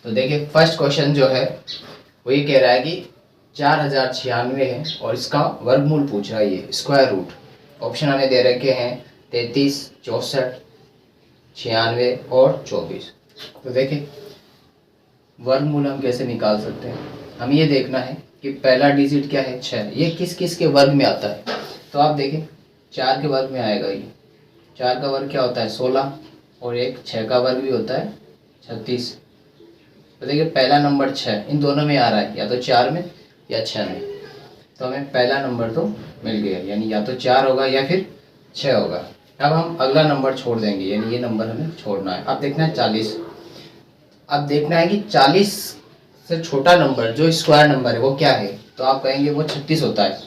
तो देखिए first question जो है वो ये कह रहा है कि 4096 है और इसका वर्गमूल पूछ रहा है, ये स्क्वायर रूट। ऑप्शन हमें दे रखे हैं 33, 64, 96 और 24। तो देखिए वर्गमूल हम कैसे निकाल सकते हैं। हम ये देखना है कि पहला डिजिट क्या है 6, ये किस किस के वर्ग में आता है। तो आप देखें 4 के वर्ग में आएगा, ये 4 का वर्ग क्या होता है 16 और एक 6 का वर्ग भी होता है 36। तो देखिए पहला नंबर 6 इन दोनों में आ रहा है, या तो 4 में या 6 में। तो हमें पहला नंबर तो मिल गया, यानी या तो 4 होगा या फिर 6 होगा। अब हम अगला नंबर छोड़ देंगे, यानी ये नंबर हमें छोड़ना है। अब देखना है 40। अब देखना है कि 40 से छोटा नंबर जो स्क्वायर नंबर है वो क्या है। तो आप कहेंगे वो 36 होता है,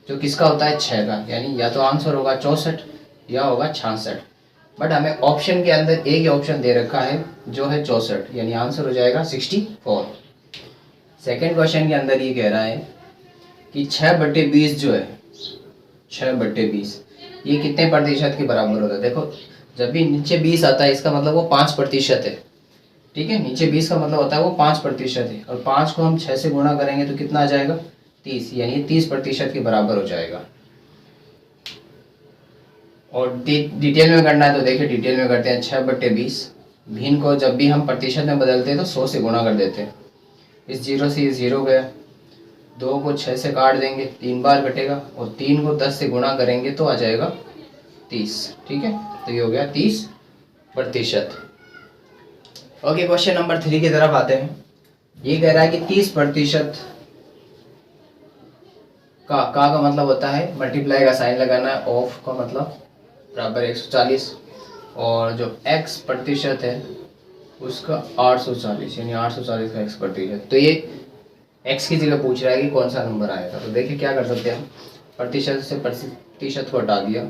जो किसका होता है 6 का, यानी या तो आंसर होगा 64 या होगा 66। बट हमें ऑप्शन के अंदर एक ही ऑप्शन दे रखा है जो है 64, यानी आंसर हो जाएगा 64। सेकेंड क्वेश्चन के अंदर ये कह रहा है कि 6/20 जो है 6/20 ये कितने प्रतिशत के बराबर होता है। देखो जब भी नीचे 20 आता है इसका मतलब वो 5% है। ठीक है, नीचे 20 का मतलब होता है वो 5% है, और 5 को हम 6 से गुणा करेंगे तो कितना आ जाएगा 30, यानी 30% के बराबर हो जाएगा। और डिटेल में करना है तो देखिए डिटेल में करते हैं। 6/20 भिन्न को जब भी हम प्रतिशत में बदलते हैं तो 100 से गुणा कर देते हैं। इस 0 से ये 0 गया, 2 को 6 से काट देंगे 3 बार कटेगा, और 3 को 10 से गुणा करेंगे तो आ जाएगा 30। ठीक है, तो ये हो गया 30%। ओके, क्वेश्चन नंबर 3 की तरफ आते हैं। ये कह रहा है कि 30% का मतलब होता है मल्टीप्लाई का साइन लगाना है, ऑफ का मतलब बराबर 140, और जो x प्रतिशत है उसका 840, यानी 840 का x प्रतिशत। तो ये x की जगह पूछ रहा है कि कौन सा नंबर आएगा। तो देखिए क्या कर सकते हैं हम, प्रतिशत से प्रतिशत को हटा दिया,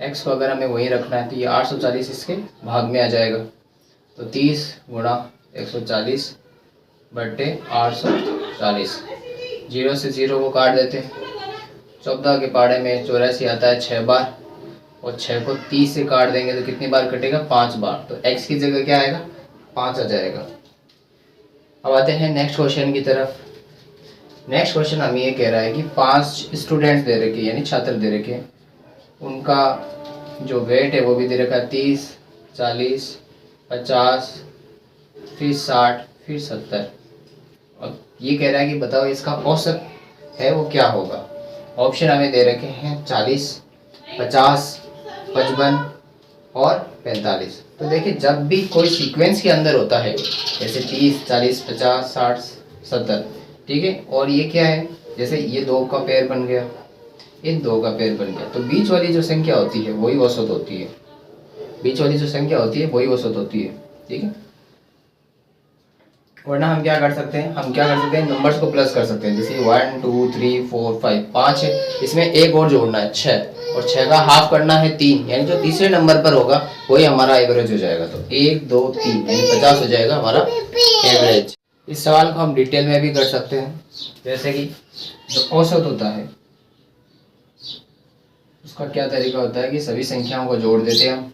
x को अगर हमें वहीं रखना है तो ये 840 इसके भाग में आ जाएगा। तो 30 गुणा 140/840, 0 से 0 को काट देते हैं। 14 के पाड़े में 84 आता है 6 बार, और 6 को 30 से काट देंगे तो कितनी बार कटेगा 5 बार। तो x की जगह क्या आएगा 5 आ जाएगा। अब आते हैं नेक्स्ट क्वेश्चन की तरफ। नेक्स्ट क्वेश्चन हमें ये कह रहा है कि 5 स्टूडेंट्स दे रखे, यानी छात्र दे रखे, उनका जो वेट है वो भी दे रखा है 30, 40, 50, फिर 60, फिर 70। और ये कह रहा है कि बताओ इसका औसत है वो क्या होगा। ऑप्शन हमें दे रखे हैं 40, 50, 55 और 45। तो देखिए जब भी कोई सीक्वेंस के अंदर होता है, जैसे 30, 40, 50, 60, 70, ठीक है, और ये क्या है, जैसे ये 2 का पेयर बन गया, इन 2 का पेयर बन गया, तो बीच वाली जो संख्या होती है वही औसत होती है। बीच वाली जो संख्या होती है वही औसत होती है। ठीक है, वरना हम क्या कर सकते हैं, नंबर्स को प्लस कर सकते हैं। जैसे 1 2 3 4 5, 5 है, इसमें एक और जोड़ना है 6, और 6 का हाफ करना है 3, यानी जो तीसरे नंबर पर होगा वही हमारा एवरेज हो जाएगा। तो 1 2 3 यानी 50 हो जाएगा हमारा एवरेज। इस सवाल को हम डिटेल में भी कर सकते हैं। जैसे कि जो औसत होता है उसका क्या तरीका होता है कि सभी संख्याओं को जोड़ देते हैं हम,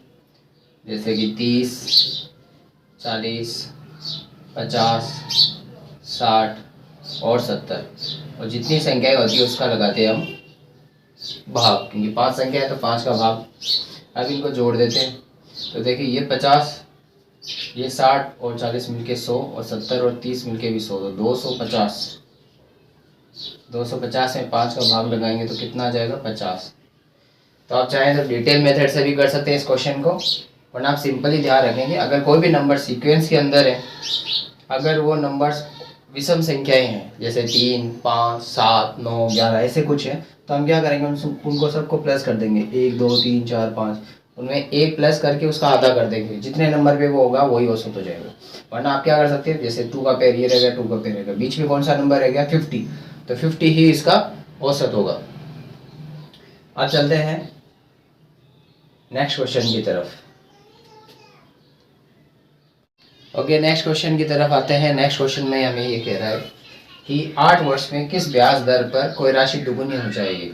जैसे कि 30, 40, 50, 60 और 70, और जितनी संख्याएं होती है उसका लगाते हैं हम भाग, क्योंकि 5 संख्या है तो 5 का भाग। अब इनको जोड़ देते हैं तो देखिए ये 50, ये 60 और 40 मिलके 100, और 70 और 30 मिलके भी 100, तो 250। 250 में 5 का भाग लगाएंगे तो कितना आ जाएगा 50। तो आप चाहें तो डिटेल मेथड से भी कर सकते हैं इस क्वेश्चन को, वरना आप सिंपली ध्यान रखेंगे अगर कोई भी नंबर सीक्वेंस के अंदर है, अगर वो नंबर्स विषम संख्याएं हैं, जैसे 3, 5, 7, 9, 11 ऐसे कुछ है, तो हम क्या करेंगे उनको सबको प्लस कर देंगे, 1 2 3 4 5, उनमें एक प्लस करके उसका आधा कर देंगे, जितने नंबर पे वो होगा वही औसत हो जाएगा। वरना आप क्या कर सकते हैं, जैसे 2 का पेयर ये रहेगा, 2 का पेयर रहेगा, बीच में कौन सा नंबर रह गया 50, तो 50 ही इसका औसत होगा। अब चलते हैं नेक्स्ट क्वेश्चन की तरफ। ओके, नेक्स्ट क्वेश्चन की तरफ आते हैं। नेक्स्ट क्वेश्चन में हमें ये कह रहा है कि 8 वर्ष में किस ब्याज दर पर कोई राशि दुगुनी हो जाएगी।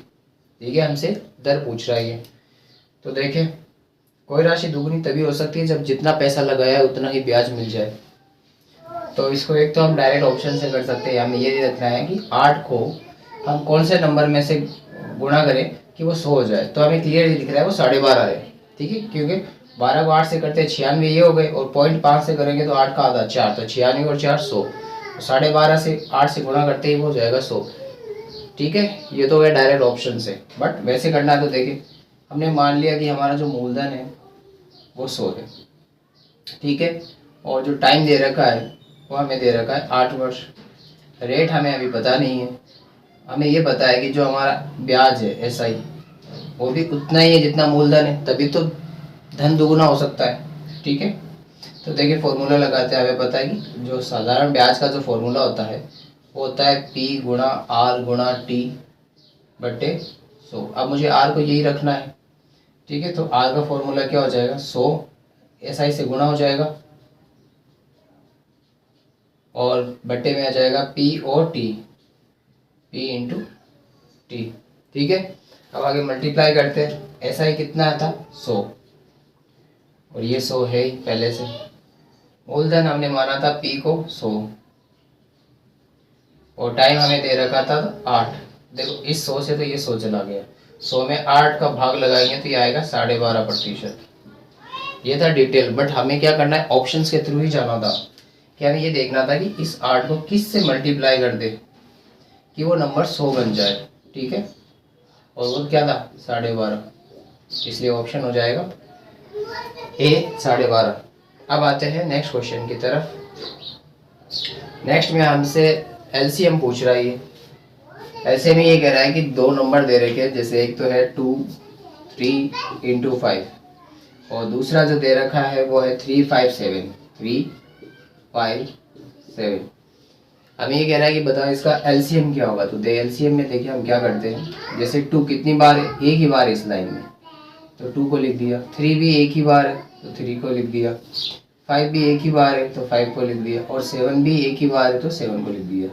ठीक है, हमसे दर पूछ रहा है। तो देखें कोई राशि दुगुनी तभी हो सकती है जब जितना पैसा लगाया है उतना ही ब्याज मिल जाए। तो इसको एक तो हम डायरेक्ट ऑप्शन से कर सकते हैं, हमें ये रखना है कि 8 को हम कौन से नंबर में से गुणा करें कि वो 100 हो जाए। तो हमें क्लियरली दिख रहा है वो 12.5 है, ठीक है, क्योंकि 12 को 8 से करते हैं 96 ये हो गए, और 0.5 से करेंगे तो 8 का आधा 4, तो 96 और 4 100, 12.5 से 8 से गुणा करते ही वो हो जाएगा 100, ठीक है। ये तो है डायरेक्ट ऑप्शन से, बट वैसे करना है तो देखिए हमने मान लिया कि हमारा जो मूलधन है वो 100 है, ठीक है, और जो टाइम दे रखा है वो हमें दे रखा है 8 वर्ष। रेट हमें अभी पता नहीं है, हमें ये पता है कि जो हमारा ब्याज है SI वो भी उतना ही है जितना मूलधन है, तभी तो धन दुगुना हो सकता है, ठीक है। तो देखिए फॉर्मूला लगाते हैं, हमें पता है कि जो साधारण ब्याज का जो फॉर्मूला होता है वो होता है P गुणा R गुणा T बटे 100। अब मुझे R को यही रखना है, ठीक है, तो R का फॉर्मूला क्या हो जाएगा, 100 SI से गुणा हो जाएगा और बट्टे में आ जाएगा P और T, P इंटू T, ठीक है। अब आगे मल्टीप्लाई करते हैं, SI कितना था 100 और ये 100 है ही पहले से, मूलधन हमने माना था P को 100 और टाइम हमें दे रखा था 8। देखो इस 100 से तो ये 100 चला गया, 100 में 8 का भाग लगाएंगे तो ये आएगा 12.5%। ये था डिटेल, बट हमें क्या करना है, ऑप्शंस के थ्रू ही जाना था कि हमें ये देखना था कि इस 8 को किस से मल्टीप्लाई कर दे कि वो नंबर 100 बन जाए, ठीक है, और वो क्या था 12.5, इसलिए ऑप्शन हो जाएगा A 12.5। अब आते हैं नेक्स्ट क्वेश्चन की तरफ। नेक्स्ट में हमसे LCM पूछ रहा है, ये ऐसे में ये कह रहा है कि दो नंबर दे रखे हैं, जैसे एक तो है 2 3 इंटू 5 और दूसरा जो दे रखा है वो है 3 5 7। हमें ये कह रहा है कि बताओ इसका LCM क्या होगा। तो LCM में देखिए हम क्या करते हैं, जैसे 2 कितनी बार है, एक ही बार इस लाइन में, तो 2 को लिख दिया, 3 भी एक ही बार है तो 3 को लिख दिया, 5 भी एक ही बार है तो 5 को लिख दिया, और 7 भी एक ही बार है तो 7 को लिख दिया,